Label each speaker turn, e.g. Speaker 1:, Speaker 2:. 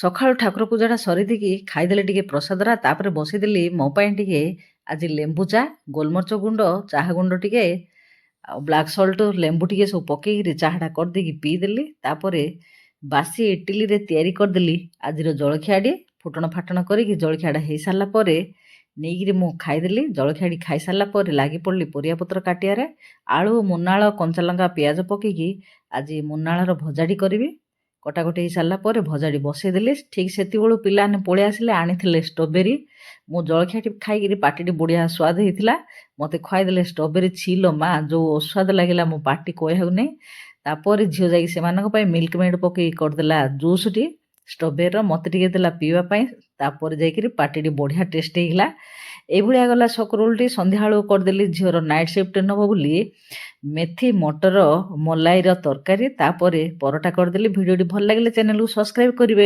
Speaker 1: ସକାଳୁ ଠାକୁର ପୂଜାଟା ସରିଦିକି ଖାଇଦେଲି ଟିକେ ପ୍ରସାଦରା, ତାପରେ ବସିଦେଲି ମୋ ପାଇଁ ଟିକେ ଆଜି ଲେମ୍ବୁ ଚା, ଗୋଲମରିଚ ଗୁଣ୍ଡ, ଚାହା ଗୁଣ୍ଡ ଟିକେ ଆଉ ବ୍ଲାକ୍ ସଲ୍ଟ, ଲେମ୍ବୁ ଟିକେ ସବୁ ପକେଇକିରି ଚାହାଟା କରିଦେଇକି ପିଇଦେଲି। ତାପରେ ବାସି ଇଟିଲିରେ ତିଆରି କରିଦେଲି ଆଜିର ଜଳଖିଆଟି। ଫୁଟଣ ଫାଟଣ କରିକି ଜଳଖିଆଟା ହେଇସାରିଲା ପରେ ନେଇକିରି ମୁଁ ଖାଇଦେଲି। ଜଳଖିଆଟି ଖାଇସାରିଲା ପରେ ଲାଗି ପଡ଼ିଲି ପରିବାପତ୍ର କାଟିବାରେ। ଆଳୁ, ମୁନାଳ, କଞ୍ଚାଲଙ୍କା, ପିଆଜ ପକେଇକି ଆଜି ମୁନାଳର ଭଜାଟି କରିବି। କଟାକଟି ହେଇସାରିଲା ପରେ ଭଜାଟି ବସେଇଦେଲି। ଠିକ୍ ସେତିକିବେଳୁ ପିଲାମାନେ ପଳେଇ ଆସିଲେ, ଆଣିଥିଲେ ଷ୍ଟ୍ରବେରୀ। ମୁଁ ଜଳଖିଆଟି ଖାଇକିରି ପାଟିଟି ବଢ଼ିଆ ସ୍ୱାଦ ହେଇଥିଲା। ମୋତେ ଖୁଆଇଦେଲେ ଷ୍ଟ୍ରବେରୀ। ଛିଲୋ ମା, ଯେଉଁ ଅସ୍ୱାଦ ଲାଗିଲା ମୋ ପାଟି କହିବାକୁ ନାହିଁ। ତାପରେ ଝିଅ ଯାଇକି ସେମାନଙ୍କ ପାଇଁ ମିଲ୍କ ମେଡ୍ ପକେଇକି କରିଦେଲା ଜୁସ୍ଟି ଷ୍ଟ୍ରବେରୀର, ମୋତେ ଟିକେ ଦେଲା ପିଇବା ପାଇଁ। ତାପରେ ଯାଇକିରି ପାଟିଟି ବଢ଼ିଆ ଟେଷ୍ଟ ହେଇଗଲା। ଏଇଭଳିଆ ଗଲା ସକରୁଲଟି। ସନ୍ଧ୍ୟାବେଳକୁ କରିଦେଲି ଝିଅର ନାଇଟ୍ ସିଫ୍ଟ ନେବ ବୋଲି ମେଥି ମଟର ମଲାଇର ତରକାରୀ। ତାପରେ ପରଟା କରିଦେଲି। ଭିଡ଼ିଓଟି ଭଲ ଲାଗିଲେ ଚ୍ୟାନେଲକୁ ସବସ୍କ୍ରାଇବ୍ କରିବେ।